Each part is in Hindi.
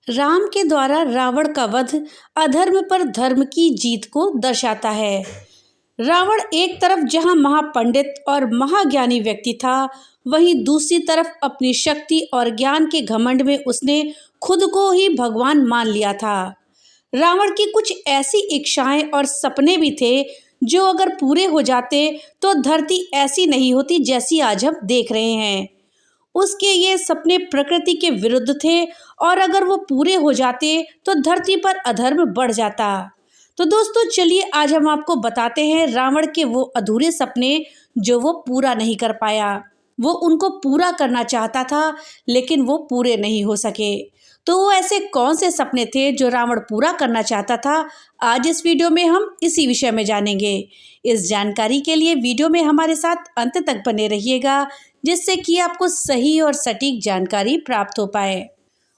राम के द्वारा रावण का वध अधर्म पर धर्म की जीत को दर्शाता है। रावण एक तरफ जहां महापंडित और महाज्ञानी व्यक्ति था, वहीं दूसरी तरफ अपनी शक्ति और ज्ञान के घमंड में उसने खुद को ही भगवान मान लिया था। रावण की कुछ ऐसी इच्छाएं और सपने भी थे जो अगर पूरे हो जाते तो धरती ऐसी नहीं होती जैसी आज हम देख रहे हैं। उसके ये सपने प्रकृति के विरुद्ध थे और अगर वो पूरे हो जाते तो धरती पर अधर्म बढ़ जाता। तो दोस्तों चलिए आज हम आपको बताते हैं रावण के वो अधूरे सपने जो वो पूरा नहीं कर पाया। वो उनको पूरा करना चाहता था लेकिन वो पूरे नहीं हो सके। तो वो ऐसे कौन से सपने थे जो रावण पूरा करना चाहता था, आज इस वीडियो में हम इसी विषय में जानेंगे। इस जानकारी के लिए वीडियो में हमारे साथ अंत तक बने रहिएगा, जिससे कि आपको सही और सटीक जानकारी प्राप्त हो पाए।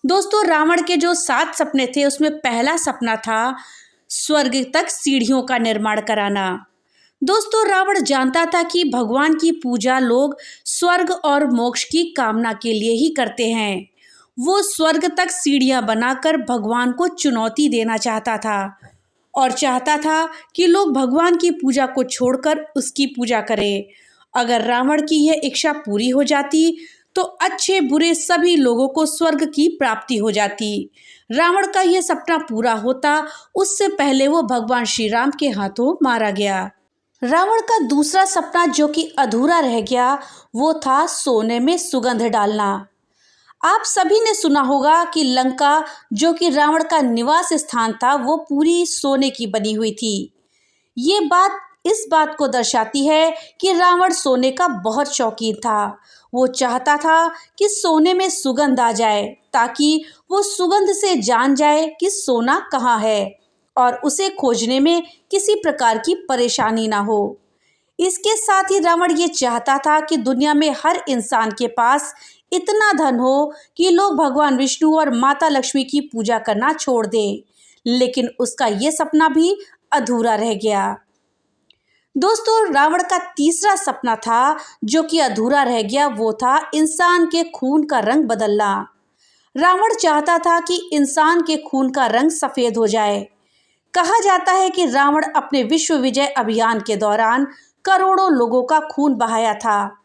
दोस्तों रावण के जो 7 सपने थे उसमें पहला सपना था स्वर्ग तक सीढ़ियों का निर्माण कराना। दोस्तों रावण जानता था कि भगवान की पूजा लोग स्वर्ग और मोक्ष की कामना के लिए ही करते हैं। वो स्वर्ग तक सीढ़ियां बनाकर भगवान को चुनौती देना चाहता था और चाहता था कि लोग भगवान की पूजा को छोड़कर उसकी पूजा करें। अगर रावण की यह इच्छा पूरी हो जाती तो अच्छे बुरे सभी लोगों को स्वर्ग की प्राप्ति हो जाती। रावण का यह सपना पूरा होता उससे पहले वो भगवान श्री राम के हाथों मारा गया। रावण का दूसरा सपना जो कि अधूरा रह गया वो था सोने में सुगंध डालना। आप सभी ने सुना होगा कि लंका जो कि रावण का निवास स्थान था वो पूरी सोने की बनी हुई थी। ये बात इस बात को दर्शाती है कि रावण सोने का बहुत शौकीन था। वो चाहता था कि सोने में सुगंध आ जाए ताकि वो सुगंध से जान जाए कि सोना कहाँ है और उसे खोजने में किसी प्रकार की परेशानी ना हो। इसके साथ ही रावण ये चाहता था कि दुनिया में हर इंसान के पास इतना धन हो कि लोग भगवान विष्णु और माता लक्ष्मी की पूजा करना छोड़ दें, लेकिन उसका ये सपना भी अधूरा रह गया। दोस्तों रावण का तीसरा सपना था जो कि अधूरा रह गया, वो था इंसान के खून का रंग बदलना। रावण चाहता था कि इंसान के खून का रंग सफेद हो जाए। कहा जाता है कि रावण अपने विश्व विजय अभियान के दौरान करोड़ों लोगों का खून बहाया था।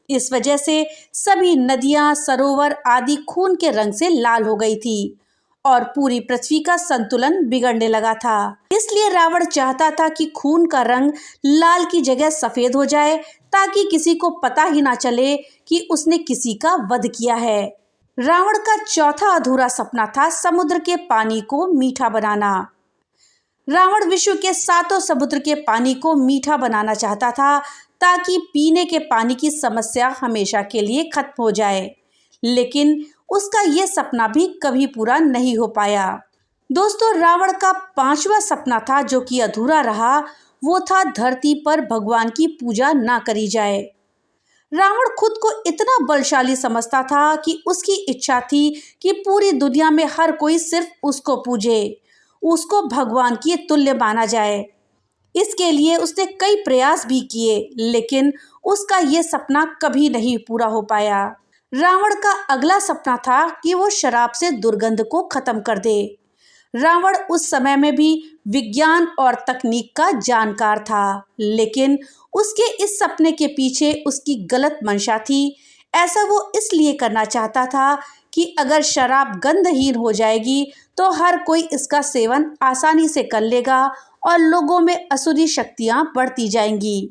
इस वजह से सभी नदियां, सरोवर आदि खून के रंग से लाल हो गई थी और पूरी पृथ्वी का संतुलन बिगड़ने लगा था। इसलिए रावण चाहता था कि खून का रंग लाल की जगह सफेद हो जाए ताकि किसी को पता ही ना चले कि उसने किसी का वध किया है। रावण का चौथा अधूरा सपना था समुद्र के पानी को मीठा बनाना। रावण विश्व के 7 समुद्र के पानी को मीठा बनाना चाहता था ताकि पीने के पानी की समस्या हमेशा के लिए खत्म हो जाए, लेकिन उसका यह सपना भी कभी पूरा नहीं हो पाया। दोस्तों रावण का 5वां सपना था जो कि अधूरा रहा, वो था धरती पर भगवान की पूजा ना करी जाए। रावण खुद को इतना बलशाली समझता था कि उसकी इच्छा थी कि पूरी दुनिया में हर कोई सिर्फ उसको पूजे, उसको भगवान की तुल्य माना जाए। इसके लिए उसने कई प्रयास भी किए, लेकिन उसका यह सपना कभी नहीं पूरा हो पाया। रावण का अगला सपना था कि वो शराब से दुर्गंध को खत्म कर दे। रावण उस समय में भी विज्ञान और तकनीक का जानकार था, लेकिन उसके इस सपने के पीछे उसकी गलत मंशा थी। ऐसा वो इसलिए करना चाहता था कि अगर शराब गंधहीन हो जाएगी तो हर कोई इसका सेवन आसानी से कर लेगा और लोगों में असुरी शक्तियां बढ़ती जाएंगी,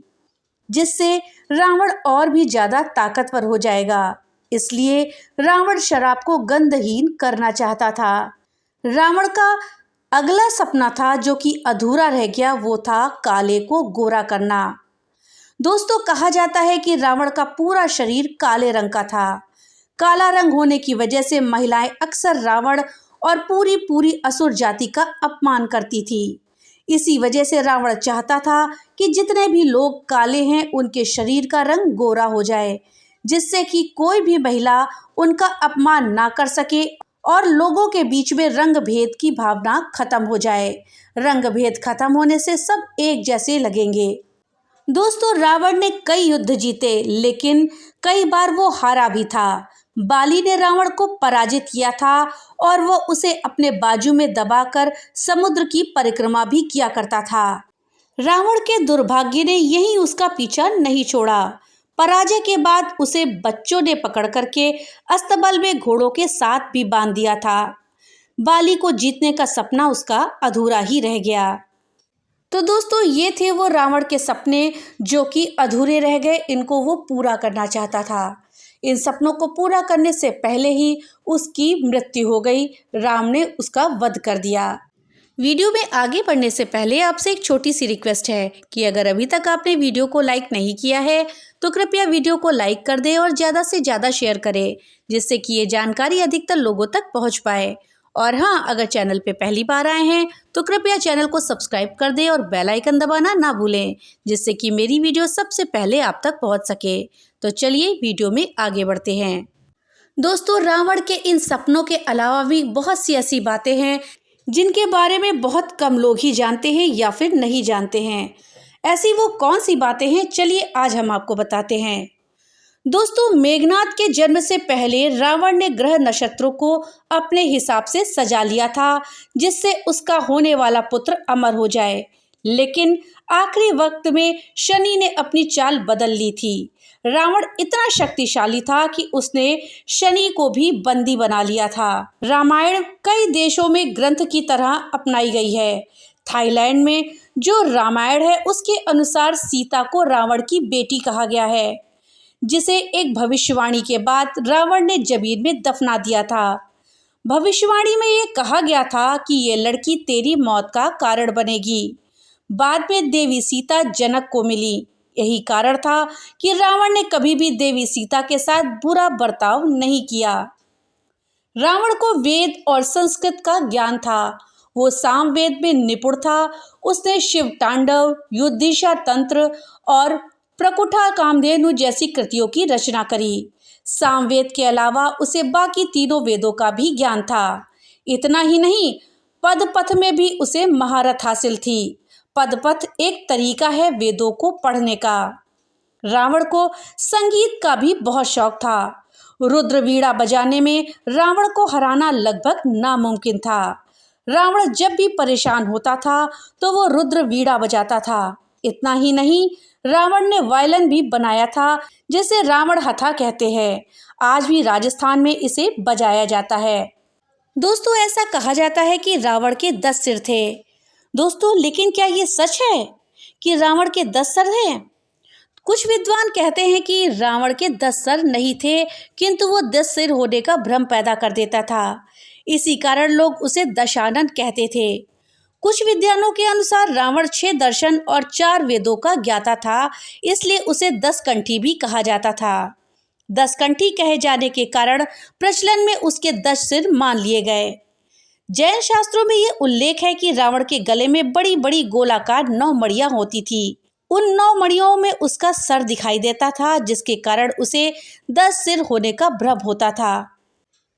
जिससे रावण और भी ज्यादा ताकतवर हो जाएगा। इसलिए रावण शराब को गंधहीन करना चाहता था। रावण का अगला सपना था जो कि अधूरा रह गया, वो था काले को गोरा करना। दोस्तों कहा जाता है कि रावण का पूरा शरीर काले रंग का था। काला रंग होने की वजह से महिलाएं अक्सर रावण और पूरी असुर जाति का अपमान करती थी। इसी वजह से रावण चाहता था कि जितने भी लोग काले हैं उनके शरीर का रंग गोरा हो जाए, जिससे कि कोई भी महिला उनका अपमान ना कर सके और लोगों के बीच में रंग भेद की भावना खत्म हो जाए। रंग भेद खत्म होने से सब एक जैसे लगेंगे। दोस्तों रावण ने कई युद्ध जीते, लेकिन कई बार वो हारा भी था। बाली ने रावण को पराजित किया था और वो उसे अपने बाजू में दबाकर समुद्र की परिक्रमा भी किया करता था। रावण के दुर्भाग्य ने यहीं उसका पीछा नहीं छोड़ा। पराजय के बाद उसे बच्चों ने पकड़ करके अस्तबल में घोड़ों के साथ भी बांध दिया था। बाली को जीतने का सपना उसका अधूरा ही रह गया। तो दोस्तों, ये थे वो रावण के सपने जो कि अधूरे रह गए, इनको वो पूरा करना चाहता था। इन सपनों को पूरा करने से पहले ही उसकी मृत्यु हो गई। राम ने उसका वध कर दिया। वीडियो में आगे बढ़ने से पहले आपसे एक छोटी सी रिक्वेस्ट है कि अगर अभी तक आपने वीडियो को लाइक नहीं किया है तो कृपया वीडियो को लाइक कर दें और ज़्यादा से ज़्यादा शेयर करें, जिससे कि ये जानकारी अधिकतर लोगों तक पहुंच पाए। और हाँ, अगर चैनल पे पहली बार आए हैं तो कृपया चैनल को सब्सक्राइब कर दें और बेल आइकन दबाना ना भूलें, जिससे कि मेरी वीडियो सबसे पहले आप तक पहुंच सके। तो चलिए वीडियो में आगे बढ़ते हैं। दोस्तों, रावण के इन सपनों के अलावा भी बहुत सी ऐसी बातें हैं जिनके बारे में बहुत कम लोग ही जानते हैं या फिर नहीं जानते हैं। ऐसी वो कौन सी बातें हैं, चलिए आज हम आपको बताते हैं। दोस्तों, मेघनाथ के जन्म से पहले रावण ने ग्रह नक्षत्रों को अपने हिसाब से सजा लिया था, जिससे उसका होने वाला पुत्र अमर हो जाए। लेकिन आखिरी वक्त में शनि ने अपनी चाल बदल ली थी। रावण इतना शक्तिशाली था कि उसने शनि को भी बंदी बना लिया था। रामायण कई देशों में ग्रंथ की तरह अपनाई गई है। थाईलैंड में जो रामायण है उसके अनुसार सीता को रावण की बेटी कहा गया है, जिसे एक भविष्यवाणी के बाद रावण ने जमीन में दफना दिया था। भविष्यवाणी में ये कहा गया था कि ये लड़की तेरी मौत का कारण बनेगी। बाद में देवी सीता जनक को मिली। यही कारण था कि रावण ने कभी भी देवी सीता के साथ बुरा बर्ताव नहीं किया। रावण को वेद और संस्कृत का ज्ञान था। वो सामवेद में निपुण था। उसने शिव तांडव, युद्धिशा तंत्र और प्रकुठा कामधेनु जैसी कृतियों की रचना करी। सामवेद के अलावा उसे बाकी तीनों वेदों का भी ज्ञान था। इतना ही नहीं, पदपथ में भी उसे महारत हासिल थी। पदपथ एक तरीका है वेदों को पढ़ने का। रावण को संगीत का भी बहुत शौक था। रुद्र वीणा बजाने में रावण को हराना लगभग नामुमकिन था। रावण जब भी परेशान होता था तो वो रुद्र वीणा बजाता था। इतना ही नहीं, रावण ने वायलिन भी बनाया था, जिसे रावण हथा कहते हैं। आज भी राजस्थान में इसे बजाया जाता है। दोस्तों, ऐसा कहा जाता है कि रावण के 10 सिर थे। दोस्तों, लेकिन क्या ये सच है कि रावण के 10 सर हैं? कुछ विद्वान कहते हैं कि रावण के 10 सर नहीं थे, किंतु वो 10 सिर होने का भ्रम पैदा कर देता था। इसी कारण लोग उसे दशानन कहते थे। कुछ विद्वानों के अनुसार रावण 6 दर्शन और 4 वेदों का ज्ञाता था, इसलिए उसे 10 कंठी भी कहा जाता था। 10 कंठी कहे जाने के कारण प्रचलन में उसके 10 सिर मान लिए गए। जैन शास्त्रों में ये उल्लेख है कि रावण के गले में बड़ी बड़ी गोलाकार 9 मणियां होती थी। उन 9 मणियों में उसका सर दिखाई देता था, जिसके कारण उसे 10 सिर होने का भ्रम होता था।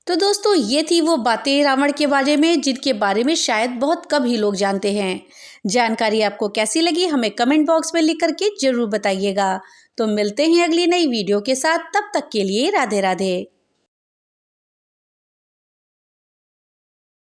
तो दोस्तों, ये थी वो बातें रावण के बारे में जिनके बारे में शायद बहुत कम ही लोग जानते हैं। जानकारी आपको कैसी लगी हमें कमेंट बॉक्स में लिख करके जरूर बताइएगा। तो मिलते हैं अगली नई वीडियो के साथ, तब तक के लिए राधे राधे।